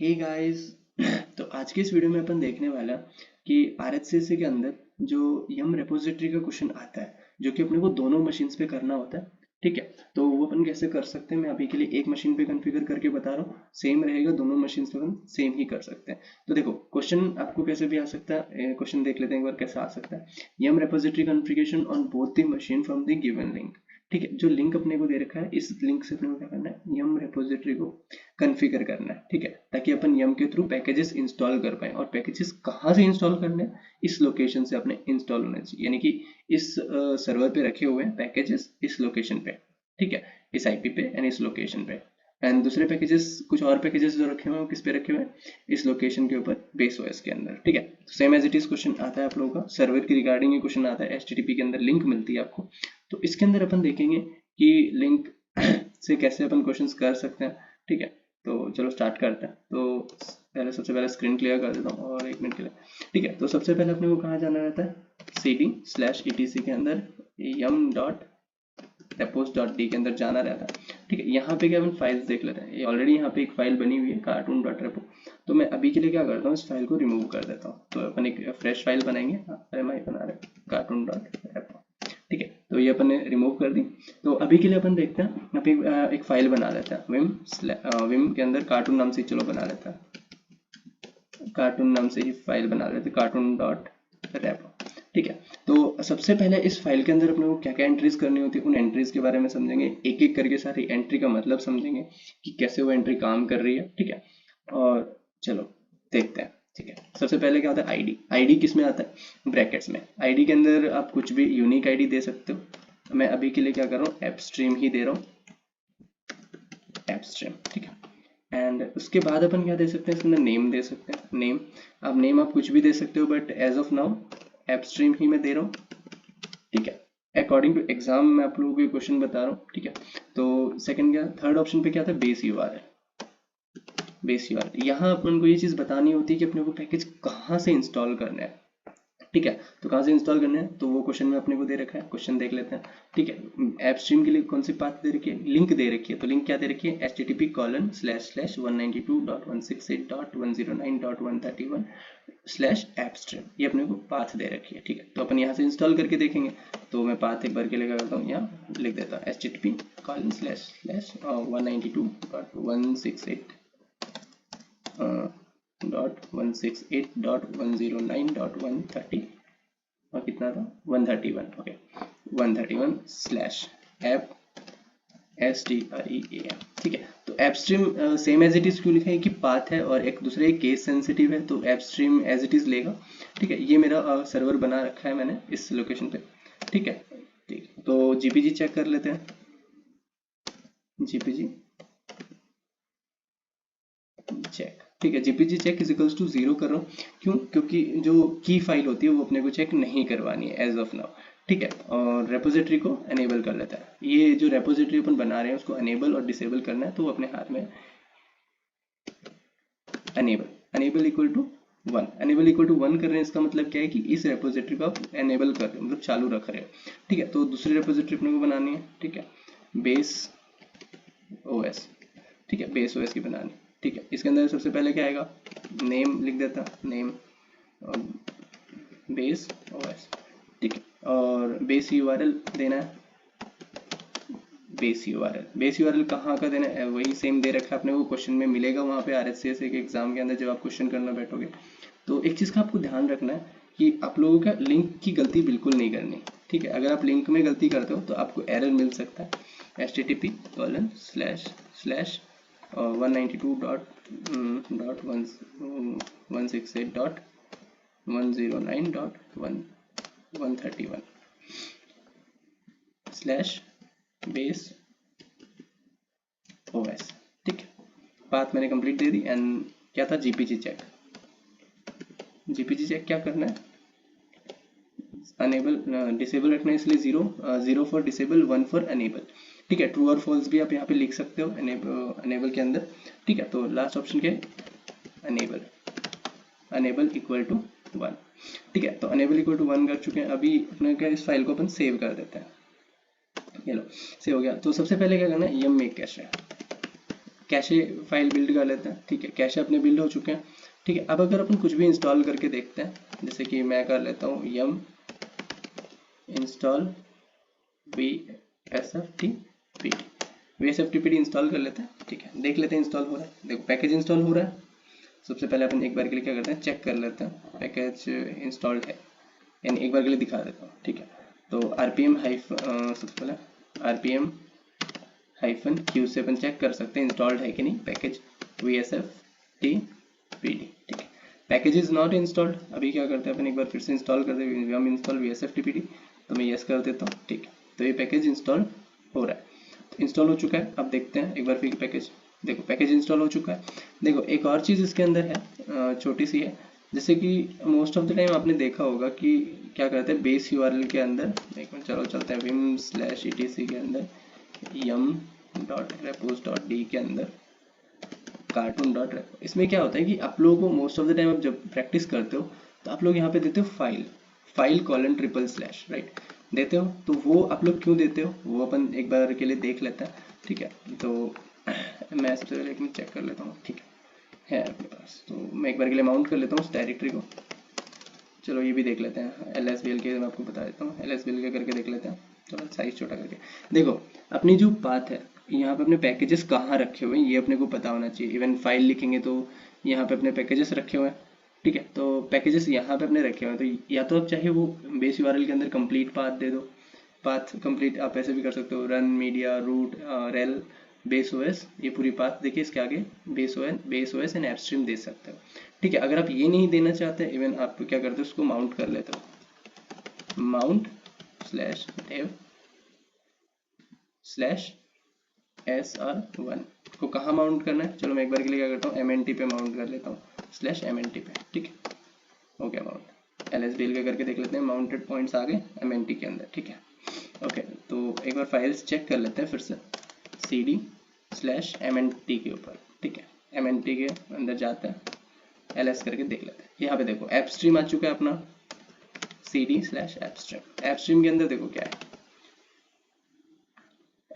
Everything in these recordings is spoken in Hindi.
हे गाइस तो आज की इस वीडियो में अपन देखने वाला कि RHCC के अंदर जो यम रेपोजिटरी का क्वेश्चन आता है जो कि अपने को दोनों मशीन्स पे करना होता है। ठीक है, तो वो अपन कैसे कर सकते हैं मैं अभी के लिए एक मशीन पे कॉन्फ़िगर करके बता रहा हूँ। सेम रहेगा, दोनों मशीन्स पे अपन सेम ही कर सकते हैं। तो देखो क्वेश्चन आपको कैसे भी आ सकता है, क्वेश्चन देख लेते हैं एक बार कैसा आ सकता है। Yum repository configuration on both the machine from the given link. ठीक है, जो लिंक अपने को दे रखा है इस लिंक से अपने को क्या करना है, यम रेपोजिटरी को कॉन्फ़िगर करना है। ठीक है, ताकि अपन यम के थ्रू पैकेजेस इंस्टॉल कर पाए। और पैकेजेस कहाँ से इंस्टॉल करने हैं, इस लोकेशन से अपने इंस्टॉल होने चाहिए, यानी कि इस सर्वर पे रखे हुए हैं पैकेजेस इस लोकेशन पे। ठीक है, इस आईपी पे एंड इस लोकेशन पे। एंड दूसरे पैकेजेस, कुछ और पैकेजेस जो रखे हुए हैं वो किस पे रखे हुए हैं, इस लोकेशन के ऊपर बेस ओएस के अंदर। ठीक है, same as it is question आता है आप लोगों का सर्वर की रिगार्डिंग ही क्वेश्चन आता है। एचटीटीपी के अंदर लिंक मिलती है आपको, तो इसके अंदर अपन देखेंगे कि लिंक से कैसे अपन क्वेश्चंस कर सकते हैं। ठीक है, तो चलो स्टार्ट करते हैं। तो पहले सबसे पहले स्क्रीन क्लियर कर देता हूँ और 1 मिनट के लिए। ठीक है, तो सबसे पहले अपने को कहाँ जाना रहता है, cd/etc के अंदर yum dot repos dot D के अंदर जाना रहता है। ठीक है, यहाँ पे क्या अपन फाइल्स देख लेते हैं। ये ऑलरेडी यहाँ पे एक फाइल बनी हुई है कार्टून डॉट रेपो। तो मैं अभी के लिए क्या करता हूँ, इस फाइल को रिमूव कर देता हूँ। तो अपन एक फ्रेश फाइल बनाएंगे, एमआई बना रहे कार्टून डॉट रेपो। ठीक है, तो ये अपन ने रिमूव कर दी। तो अभी के लिए अपन देखते हैं, यहाँ पे एक फाइल बना लेते हैं विम के अंदर कार्टून नाम से। चलो बना लेते हैं, कार्टून नाम से ही फाइल बना लेते हैं, कार्टून डॉट रैप। ठीक है, तो सबसे पहले इस फाइल के अंदर अपने को क्या क्या एंट्रीज करनी होती है, उन एंट्रीज के बारे में समझेंगे। एक एक करके सारी एंट्री का मतलब समझेंगे कि कैसे वो एंट्री काम कर रही है। ठीक है, और चलो देखते हैं। ठीक है, सबसे पहले क्या होता है, आईडी। आईडी किस में आता है, ब्रैकेट्स में। आईडी के अंदर आप कुछ भी यूनिक आईडी दे सकते हो। मैं अभी के लिए क्या कर रहा हूँ, एप स्ट्रीम ही दे रहा हूँ, एप स्ट्रीम। ठीक है, एंड उसके बाद अपन क्या दे सकते हैं, इसके अंदर नेम दे सकते हैं। नेम आप कुछ भी दे सकते हो, but as of now app stream ही मैं दे रहा हूँ। ठीक है, अकॉर्डिंग टू एग्जाम मैं आप लोगों को क्वेश्चन बता रहा हूँ। ठीक है, तो सेकंड क्या, थर्ड ऑप्शन पे क्या था, बेस यूआरएल। बेस यूआरएल, यहाँ अपन को ये चीज बतानी होती है कि अपने को पैकेज कहाँ से इंस्टॉल करना है। ठीक है, तो कहाँ से इंस्टॉल करना है, तो वो क्वेश्चन में अपने को दे रखा है। क्वेश्चन देख लेते हैं। ठीक है, ऐप स्ट्रीम के लिए कौन सी पाथ दे रखी है, लिंक दे रखी है। तो लिंक क्या दे रखी है, http://192.168.109.131/appstream। ये अपने को पाथ दे रखी है। ठीक है, तो अपन यहाँ से इंस्टॉल करके देखेंगे। तो मैं पाथ एक बार के लिए क्या करता हूँ, यहाँ लिख देता हूँ http://192.168.109.130 और कितना था, 131। Okay, 131 slash app STREAM। ठीक है, तो app stream same as it is क्यों लिखा है कि पाथ है और एक दूसरे केस सेंसिटिव है, तो app stream as it is लेगा। ठीक है, ये मेरा सर्वर बना रखा है मैंने इस लोकेशन पे। ठीक है, ठीक, तो जीपीजी चेक कर लेते हैं। GPG check. ठीक है, GPG check is equals to 0 कर रहा हूँ। क्यों, क्योंकि जो की फाइल होती है वो अपने को चेक नहीं करवानी है एज ऑफ नाउ। ठीक है, और रेपोजिटरी को एनेबल कर लेता है। ये जो रेपोजिटरी अपन बना रहे हैं उसको एनेबल और डिसेबल करना है, तो अपने हाथ में enable. Enable equal to 1, enable equal to 1 कर रहे हैं। इसका मतलब क्या है कि इस रेपोजिटरी को आप एनेबल कर रहे हो, मतलब चालू रख रहे हो। ठीक है, तो दूसरी रेपोजिटरी अपने को बनानी है। ठीक है, बेस ओएस। ठीक है, बेस ओएस की बनानी। ठीक है, इसके अंदर सबसे पहले क्या आएगा, नेम लिख देता, नेम बेस ओएस। ठीक है, और बेस यूआरएल देना है। बेस यूआरएल कहाँ का देना है, वही सेम दे रखा है अपने को, क्वेश्चन में मिलेगा वहाँ पे आरएचसीएस के एग्जाम के अंदर जब आप क्वेश्चन करना बैठोगे। तो एक चीज़ का आपको ध्यान रखना है कि आप लोगों का लिंक की गलती बिल्कुल नहीं करनी। ठीक है, अगर आप लिंक में गलती करते हो तो आपको एरर मिल सकता है, http://192.168.109.131/base OS। ठीक है, बात मैंने कंप्लीट दे दी। एंड क्या था, जीपीजी चेक। जीपीजी चेक क्या करना है, अनेबल डिसेबल रखना है, इसलिए 0 फॉर डिसेबल, 1 फॉर अनेबल। ठीक है, ट्रू और फॉल्स भी आप यहाँ पे लिख सकते हो अनेबल के अंदर। ठीक है, तो लास्ट ऑप्शन क्या है, अनेबल। Enable equal to 1। ठीक है, तो अनेबल इक्वल टू 1 कर चुके हैं। अभी अपने क्या, इस फाइल को अपन सेव कर देते हैं। ये लो, सेव हो गया। तो सबसे पहले क्या करना है, यम मेक कैश है। कैशे फाइल बिल्ड कर लेते हैं, ठीक है, कैशे अपने बिल्ड हो चुके हैं, ठीक है। अब अगर अपन कुछ भी इंस्टॉल करके देखते हैं, जैसे कि मैं कर लेता हूँ यम इंस्टॉल VSFTPD इंस्टॉल कर लेते हैं, ठीक है, देख लेते हैं इंस्टॉल हो रहा है। देखो पैकेज इंस्टॉल हो रहा है। सबसे पहले अपन एक बार के लिए क्या करते हैं, चेक कर लेते हैं पैकेज इंस्टॉल्ड है, यानी एक बार के लिए दिखा देता हूँ, ठीक है। तो सबसे पहले RPM -Q से अपन चेक कर सकते हैं इंस्टॉल्ड है कि नहीं पैकेज VSFTPD, ठीक है। पैकेज इज नॉट इंस्टॉल्ड, अभी क्या करते हैं अपन एक बार फिर से इंस्टॉल करते हैं यम इंस्टॉल VSFTPD, तो मैं यस कर देता हूँ, ठीक है। तो ये पैकेज इंस्टॉल हो रहा है, तो इंस्टॉल हो चुका है। अब देखते हैं एक बार फिर पैकेज, देखो पैकेज इंस्टॉल हो चुका है। देखो एक और चीज़ इसके अंदर है, छोटी सी है, जैसे कि मोस्ट ऑफ द टाइम आपने देखा होगा कि क्या करते हैं बेस URL के अंदर, एक मिनट चलो चलते हैं vim/etc के अंदर yum.repos.d के अंदर cartoon.repo, इसमें क्या होता है कि आप लोगों को मोस्ट ऑफ द टाइम आप जब प्रैक्टिस करते हो तो आप लोग यहाँ पे देते हो फाइल:// राइट देते हो। तो वो आप लोग क्यों देते हो वो अपन एक बार के लिए देख लेते हैं, ठीक है। तो मैं सबसे पहले एक मिनट चेक कर लेता हूँ, ठीक है अपने पास, तो मैं एक बार के लिए माउंट कर लेता हूँ उस डायरेक्टरी को। चलो ये भी देख लेते हैं LSBL के, मैं आपको बता देता हूँ LSBL के करके देख लेते हैं। चलो साइज छोटा करके देखो, अपनी जो पाथ है यहाँ पे अपने पैकेजेस कहाँ रखे हुए हैं ये अपने को पता होना चाहिए। इवन फाइल लिखेंगे तो यहाँ पे अपने पैकेजेस रखे हुए हैं, ठीक है। तो पैकेजेस यहाँ पे अपने रखे हुए हैं, तो या तो आप चाहे वो बेस URL के अंदर कंप्लीट पाथ दे दो, पाथ कंप्लीट आप ऐसे भी कर सकते हो, run media root rail base OS, ये पूरी पाथ देखिए, इसके आगे बेस OS एंड एपस्ट्रीम दे सकते हो, ठीक है। अगर आप ये नहीं देना चाहते, इवन आप क्या करते हो उसको माउंट कर लेते हो, mount/dev/sr1 को कहाँ माउंट करना है, चलो मैं एक बार के लिए क्या करता हूँ MNT पे माउंट कर लेता हूँ /MNT पे, ठीक है, हो गया माउंट। LSBL का करके देख लेते हैं, माउंटेड पॉइंट्स आ गए MNT के अंदर, ठीक है। ओके तो एक बार फाइल्स चेक कर लेते हैं फिर से cd/MNT के ऊपर, ठीक है, MNT के अंदर जाते हैं, LS करके देख लेते हैं। यहाँ पे देखो एपस्ट्रीम आ चुका है अपना cd/एपस्ट्रीम। एपस्ट्रीम के अंदर देखो क्या है,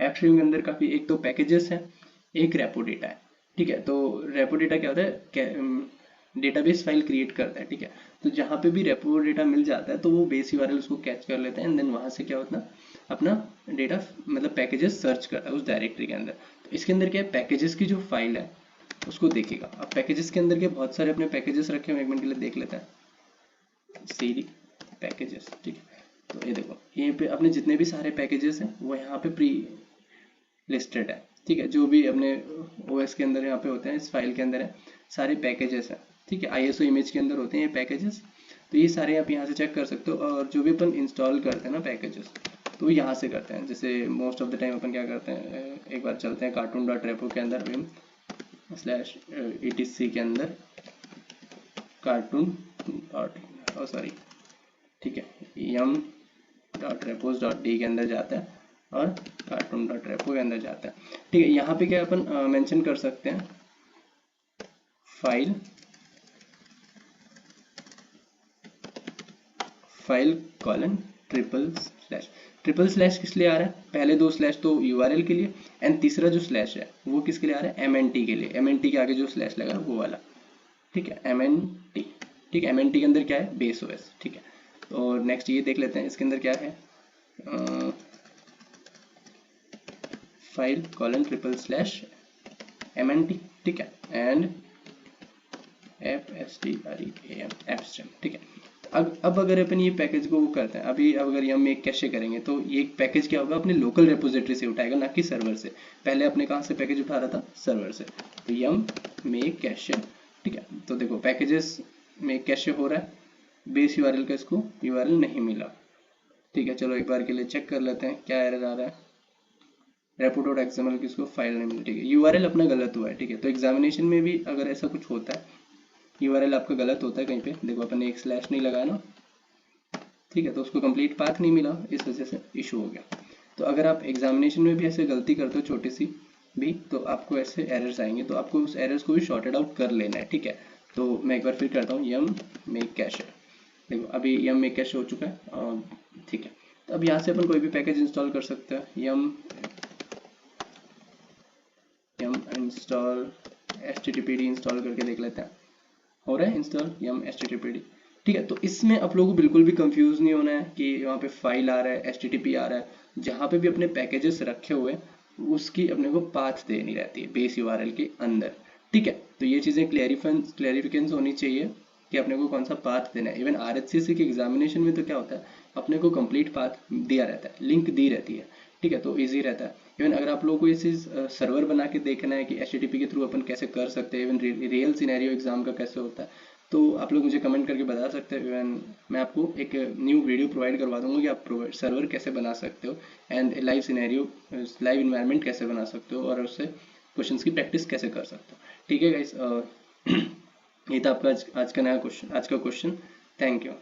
एपस्ट्रीम के अंदर काफी, एक तो पैकेजेस है, एक रेपो डेटा है, ठीक है। तो रेपो डेटा क्या होता है, डेटाबेस फाइल क्रिएट करता है, ठीक है। तो जहाँ पे भी रेपो डेटा मिल जाता है तो वो बेस URL उसको कैच कर लेते हैं एंड देन वहां से क्या होता है अपना डेटा मतलब पैकेजेस सर्च करता है उस डायरेक्टरी के अंदर। तो इसके अंदर क्या है, पैकेजेस की जो फाइल है उसको देखेगा। अब पैकेजेस के अंदर के बहुत सारे अपने पैकेजेस रखे हुए, एक मिनट के लिए देख लेते हैं cd पैकेजेस, ठीक है। तो ये देखो यहाँ पे अपने जितने भी सारे पैकेजेस हैं वो यहाँ पे प्री लिस्टेड है, ठीक है। जो भी अपने OS के अंदर यहाँ पे होते हैं इस फाइल के अंदर है सारे पैकेजेस हैं, ठीक है। ISO इमेज के अंदर होते हैं ये पैकेजेस, तो ये सारे आप यहाँ से चेक कर सकते हो। और जो भी अपन इंस्टॉल करते हैं ना पैकेजेस तो यहाँ से करते हैं, जैसे मोस्ट ऑफ द टाइम अपन क्या करते हैं, एक बार चलते हैं cartoon.repo के अंदर vim/etc के अंदर ठीक है yum.repos.d के अंदर जाता है और cartoon.repo के अंदर जाता है, ठीक है। यहाँ पे क्या अपन मेंशन कर सकते हैं फाइल ट्रिपल स्लैश किस लिए आ रहा है, पहले दो स्लैश तो URL के लिए एंड तीसरा जो स्लैश है वो किसके लिए आ रहा है, MNT के लिए। MNT के आगे जो स्लैश लगा वो वाला, ठीक है, MNT, ठीक है। MNT के अंदर क्या है, बेस OS, ठीक है। तो नेक्स्ट ये देख लेते हैं इसके अंदर क्या है, फाइल:/MNT, ठीक है, एंड एपस्ट्रीम, ठीक है। अब अगर अपन ये पैकेज को वो करते हैं, अभी अगर यम मेक कैशे करेंगे तो ये पैकेज क्या होगा अपने लोकल रेपोजिटरी से उठाएगा ना कि सर्वर से। पहले अपने कहाँ से पैकेज उठा रहा था, सर्वर से। तो यम मेक कैशे, ठीक है। तो देखो पैकेजेस मेक कैशे हो रहा है, बेस URL का इसको URL नहीं मिला, ठीक है। चलो एक बार के लिए चेक कर लेते हैं क्या एरर आ रहा है, repo.xml की इसको फाइल नहीं मिली, ठीक है। URL अपना गलत हुआ है, ठीक है। तो एग्जामिनेशन में भी अगर ऐसा कुछ होता है URL आपका गलत होता है कहीं पे, देखो अपन ने एक स्लैश नहीं लगाया ना, ठीक है, तो उसको कंप्लीट पाथ नहीं मिला, इस वजह से इशू हो गया। तो अगर आप एग्जामिनेशन में भी ऐसे गलती करते हो छोटी सी भी तो आपको ऐसे एरर्स आएंगे, तो आपको उस एरर्स को भी शॉर्टेड आउट कर लेना है, ठीक है। तो मैं एक बार फिर करता हूँ यम मेक कैशे, देखो अभी यम मेक कैशे हो चुका है, ठीक है। तो अब यहाँ से अपन कोई भी पैकेज इंस्टॉल कर सकते हैं, यम इंस्टॉल httpd इंस्टॉल करके देख लेते हैं, हो रहा है इंस्टॉल yum httpd। ठीक है, तो इसमें आप लोगों को बिल्कुल भी कंफ्यूज नहीं होना है कि यहाँ पे फाइल आ रहा है, http आ रहा है, जहाँ पे भी अपने पैकेजेस रखे हुए हैं उसकी अपने को पाथ देनी रहती है बेस यूआरएल के अंदर। ठीक है, तो ये चीज़ें क्लैरिफिकेशन होनी चाहिए कि अपने को कौन सा पाथ देना है। इवन आरएचसीसी के एग्जामिनेशन में तो क्या होता है, अपने को कंप्लीट पाथ दिया रहता है, लिंक दी रहती है। ठीक है, तो इजी रहता है। इवन अगर आप लोगों को ये चीज़ सर्वर बना के देखना है कि http के थ्रू अपन कैसे कर सकते हैं, इवन रियल सिनेरियो एग्जाम का कैसे होता है, तो आप लोग मुझे कमेंट करके बता सकते हैं। इवन मैं आपको एक न्यू वीडियो प्रोवाइड करवा दूंगा कि आप सर्वर कैसे बना सकते हो and live scenario, live environment कैसे बना सकते हो और उससे क्वेश्चंस की प्रैक्टिस कैसे कर सकते हो। ठीक है गाइस, ये था आपका आज का नया क्वेश्चन, आज का क्वेश्चन। Thank you.